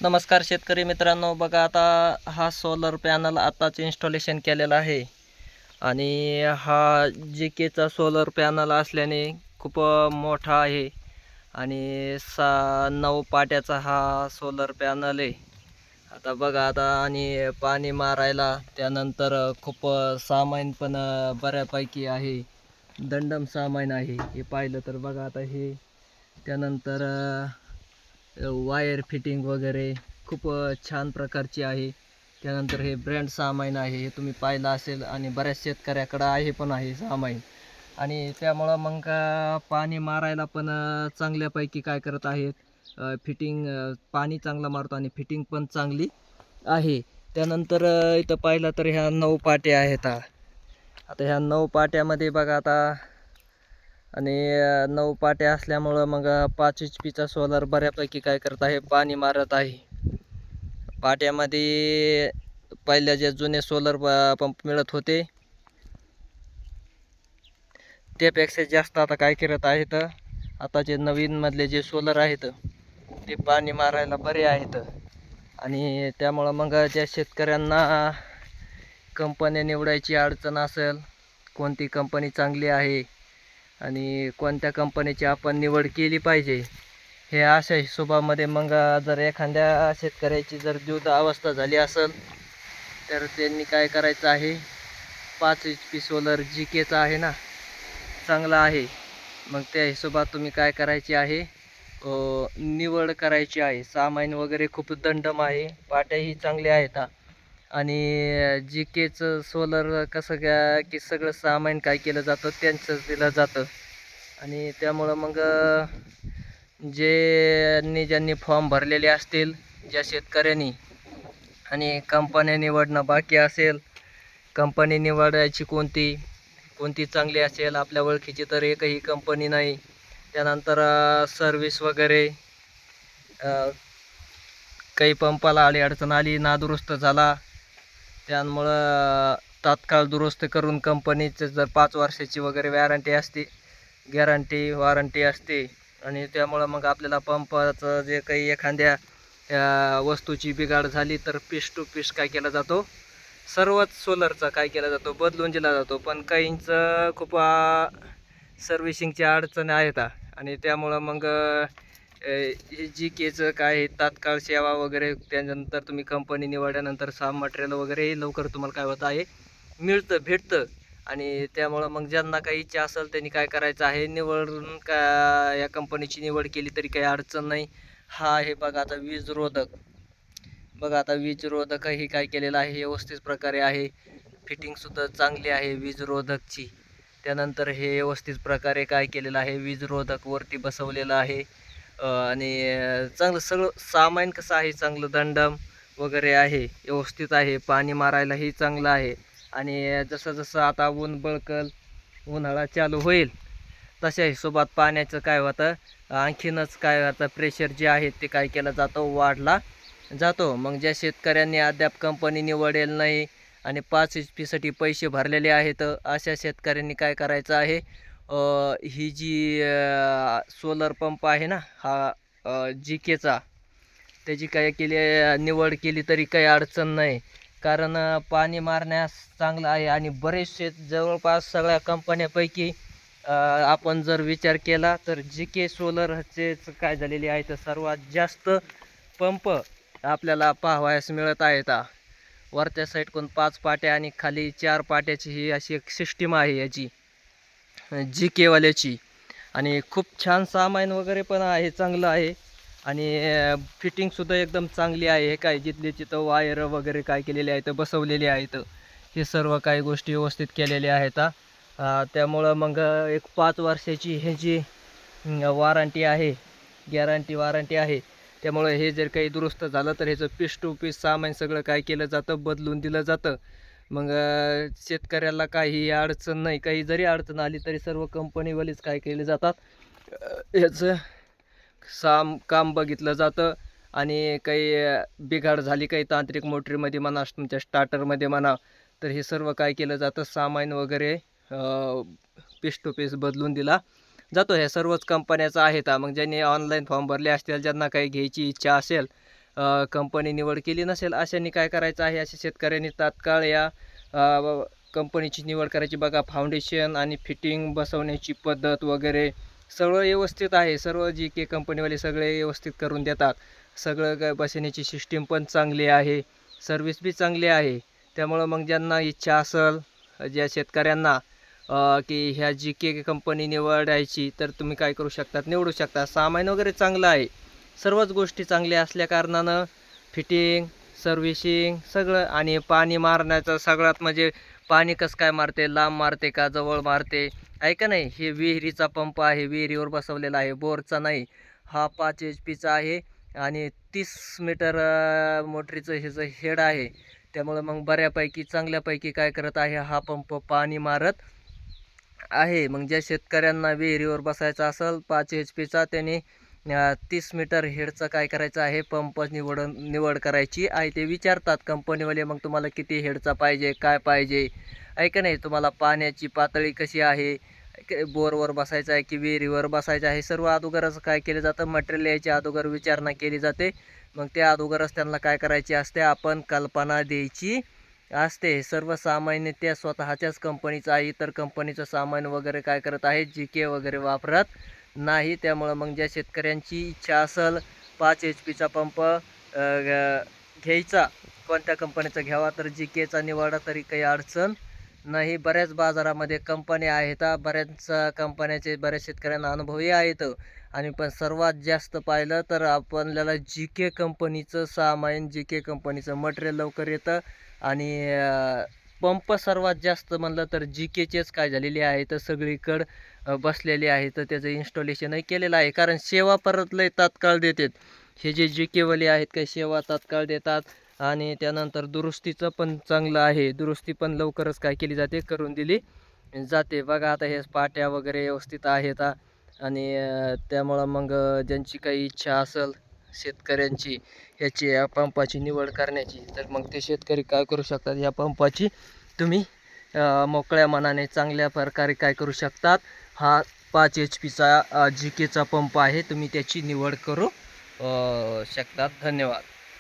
नमस्कार शेतकरी मित्रांनो, बघा आता हा सोलर पॅनल आताच इन्स्टॉलेशन केलेला आहे आणि हा जीकेचा सोलर पॅनल असल्याने खूप मोठा आहे आणि 9 पाट्याचा हा सोलर पॅनल आहे. आता बघा आता आणि पाणी मारायला त्यानंतर खूप सामान पण बऱ्यापैकी आहे. दंडम सामान आहे हे पाहिलं तर. बघा आता हे त्यानंतर वायर फिटिंग वगैरे खूप छान प्रकारची आहे. त्यानंतर हे ब्रँड सामान आहे, हे तुम्ही पाहिलं असेल आणि बऱ्याच शेतकऱ्याकडं आहे पण आहे सामान. आणि त्यामुळं मग पाणी मारायला पण चांगल्यापैकी काय करत आहेत, फिटिंग पाणी चांगलं मारतो आणि फिटिंग पण चांगली आहे. त्यानंतर इथं पाहिलं तर ह्या 9 पाट्या आहेत. आता ह्या 9 पाट्यामध्ये बघा आता आणि 9 पाट्या असल्यामुळं मग 5 HP सोलर बऱ्यापैकी काय करत आहे, पाणी मारत आहे. पाट्यामध्ये पहिल्या जे जुने सोलर पंप मिळत होते त्यापेक्षा जास्त आता काय करत आहेत, आता जे नवीन मधले जे सोलर आहेत ते पाणी मारायला बरे आहेत. आणि त्यामुळं मग ज्या शेतकऱ्यांना कंपन्या निवडायची अडचण असेल, कोणती कंपनी चांगली आहे आणि कोणत्या कंपनीची आपण निवड केली पाहिजे, हे अशा हिशोबामध्ये मग जर एखाद्या शेतकऱ्याची जर द्विधा अवस्था झाली असेल तर त्यांनी काय करायचं आहे, 5 HP सोलर जीकेचा आहे ना, चांगला आहे. मग त्या हिशोबात तुम्ही काय करायचे आहे, निवड करायची आहे. सामान वगैरे खूप दंडम आहे, पाट्याही चांगल्या आहेत. आणि जीकेचं सोलर कसं काय की सगळं सामान काय केलं जातं त्यांचंच दिलं जातं. आणि त्यामुळं मग ज्यांनी फॉर्म भरलेले असतील ज्या शेतकऱ्यांनी आणि कंपन्या निवडणं बाकी असेल, कंपनी निवडायची कोणती चांगली असेल, आपल्या ओळखीची तर एकही कंपनी नाही. त्यानंतर सर्विस वगैरे काही पंपाला अडचण आली, नादुरुस्त झाला, त्यामुळं तात्काळ दुरुस्त करून कंपनीचं जर 5 वर्षाची वगैरे वॉरंटी असते. आणि त्यामुळं मग आपल्याला पंपाचं जे काही एखाद्या वस्तूची बिघाड झाली तर पीस टू पीस काय केला जातो, सर्वच सोलरचा काय केला जातो, बदलून दिला जातो. पण काहींचं खूप सर्व्हिसिंगच्या अडचणी आहेत आणि त्यामुळं मग जी केचं काय तात्काळ सेवा वगैरे, त्यानंतर तुम्ही कंपनी निवडल्यानंतर मटेरियल वगैरे लवकर तुम्हाला काय होतं आहे, भेटतं. आणि त्यामुळं मग ज्यांना काही इच्छा असेल त्यांनी काय करायचं आहे, निवडून का या कंपनीची निवड केली तरी काही अडचण नाही. हा हे बघा आता वीज रोधक, बघा आता वीज रोधक ही काय केलेलं आहे, व्यवस्थित प्रकारे आहे. फिटिंगसुद्धा चांगली आहे वीज रोधकची. त्यानंतर हे व्यवस्थित प्रकारे काय केलेलं आहे, वीज रोधक वरती बसवलेलं आहे. आणि चांगलं सगळं सामान कसं आहे, चांगलं दंडम वगैरे आहे, व्यवस्थित आहे. पाणी मारायलाही चांगलं आहे. आणि जसं जसं आता ऊन बळकल, उन्हाळा चालू होईल तशा हिशोबात पाण्याचं काय होतं, आणखीनच काय होतं, प्रेशर जे आहे ते काय केलं जातं, वाढला जातो. मग ज्या शेतकऱ्यांनी अद्याप कंपनी निवडेल नाही आणि 5 HP पैसे भरलेले आहेत, अशा शेतकऱ्यांनी काय करायचं आहे, ही जी सोलर पंप आहे ना, हा जीकेचा, त्याची काय केली निवड केली तरी काही अडचण नाही. कारण पाणी मारण्यास चांगलं आहे आणि बरेचसे जवळपास सगळ्या कंपन्यापैकी आपण जर विचार केला तर जीके सोलरचेच काय झालेले आहे, तर सर्वात जास्त पंप आपल्याला पाहावयास मिळत आहेत. वरच्या साईडकडून 5 पाट्या आणि खाली 4 पाट्याची ही अशी एक सिस्टीम आहे याची जी केवाल्याची. आणि खूप छान सामान वगैरे पण आहे, चांगलं आहे. आणि फिटिंगसुद्धा एकदम चांगली आहे. हे काय जिथले तिथं वायर वगैरे काय केलेले आहेत, बसवलेले आहेत, हे सर्व काही गोष्टी व्यवस्थित केलेल्या आहेत. त्यामुळं मग एक 5 वर्षाची ह्याची वॉरंटी आहे, वॉरंटी आहे. त्यामुळं हे जर काही दुरुस्त झालं तर ह्याचं पीस टू पीस सामान सगळं काय केलं जातं, बदलून दिलं जातं. मग शेतकऱ्याला काही अडचण नाही. काही जरी अडचण आली तरी सर्व कंपनीवालीच काय केले जातात, ह्याचं काम बघितलं जातं. आणि काही बिघाड झाली काही तांत्रिक मोटरीमध्ये म्हणा, तुमच्या स्टार्टरमध्ये म्हणा, तर हे सर्व काय केलं जातं, सामान वगैरे पीस टू पीस बदलून दिला जातो. ह्या सर्वच कंपन्याचा आहेत. मग ज्यांनी ऑनलाईन फॉर्म भरले असतील, ज्यांना काही घ्यायची इच्छा असेल कंपनी निवड केली नसेल अशांनी काय करायचं आहे, अशा शेतकऱ्यांनी तात्काळ या कंपनीची निवड करायची. बघा फाउंडेशन आणि फिटिंग बसवण्याची पद्धत वगैरे सगळं व्यवस्थित आहे. सर्व JK कंपनीवाले सगळे व्यवस्थित करून देतात. सगळं बसवण्याची सिस्टीम पण चांगली आहे, सर्व्हिस बी चांगली आहे. त्यामुळं मग ज्यांना इच्छा असेल, ज्या शेतकऱ्यांना की ह्या JK कंपनी निवडायची, तर तुम्ही काय करू शकतात, निवडू शकता. सामान वगैरे चांगलं आहे, सर्वच गोष्टी चांगल्या असल्या कारणानं फिटिंग, सर्व्हिसिंग सगळं. आणि पाणी मारण्याचं सगळ्यात म्हणजे पाणी कसं काय मारते, लांब मारते का जवळ मारते आहे का नाही. हे विहिरीचा पंप आहे, विहिरीवर बसवलेला आहे, बोरचा नाही. हा 5 HP आहे आणि 30 मीटर मोटरीचं ह्याचं हेड आहे. त्यामुळं मग बऱ्यापैकी चांगल्यापैकी काय करत आहे, हा पंप पाणी मारत आहे. मग ज्या शेतकऱ्यांना विहिरीवर बसायचा असेल 5 HP त्यांनी 30 मीटर हेडचा काय करायचं आहे, पंप निवड करायची आहे. ते विचारतात कंपनीवाले, मग तुम्हाला किती हेडचा पाहिजे, काय पाहिजे आहे का नाही, तुम्हाला पाण्याची पातळी कशी आहे, बोरवर बसायचं आहे की विहिरीवर बसायचं आहे. सर्व अगोदरच काय केलं जातं, मटेरियल यायच्या अगोदर विचारणा केली जाते. मग त्या अगोदरच त्यांना काय करायची असते, आपण कल्पना द्यायची असते. सर्वसामान्य त्या स्वतःच्याच कंपनीचं आहे, इतर कंपनीचं सामान वगैरे काय करत आहे, JK वगैरे वापरत नाही. त्यामुळं मग ज्या शेतकऱ्यांची इच्छा असेल 5 HP पंप घ्यायचा, कोणत्या कंपनीचा घ्यावा, तर JKचा निवडा तरी काही अडचण नाही. बऱ्याच बाजारामध्ये कंपन्या आहेत, बऱ्याच कंपन्याचे बऱ्याच शेतकऱ्यांना अनुभवही आहेत. आणि पण सर्वात जास्त पाहिलं तर आपल्याला JK कंपनीचं सामान, JK कंपनीचं मटेरियल लवकर येतं. आणि पंप सर्वात जास्त म्हणलं तर JKचेच काय झालेले आहेत, सगळीकडं बसलेले आहेत. तर त्याचं इन्स्टॉलेशनही केलेलं आहे, कारण सेवा परत लय तात्काळ देतात. हे जे JKवाले आहेत काही सेवा तात्काळ देतात. आणि त्यानंतर दुरुस्तीचं पण चांगलं आहे, दुरुस्ती पण लवकरच काय केली जाते, करून दिली जाते. बघा आता हे पाट्या वगैरे व्यवस्थित आहेत. आणि त्यामुळं मग ज्यांची काही इच्छा असेल शेतकऱ्यांची ह्याची या पंपाची निवड करण्याची, तर मग ते शेतकरी काय करू शकतात, या पंपाची तुम्ही मोकळ्या मनाने चांगल्या प्रकारे काय करू शकतात, हा 5 HPचा JKचा पंप आहे, तुम्ही त्याची निवड करू शकतात. धन्यवाद.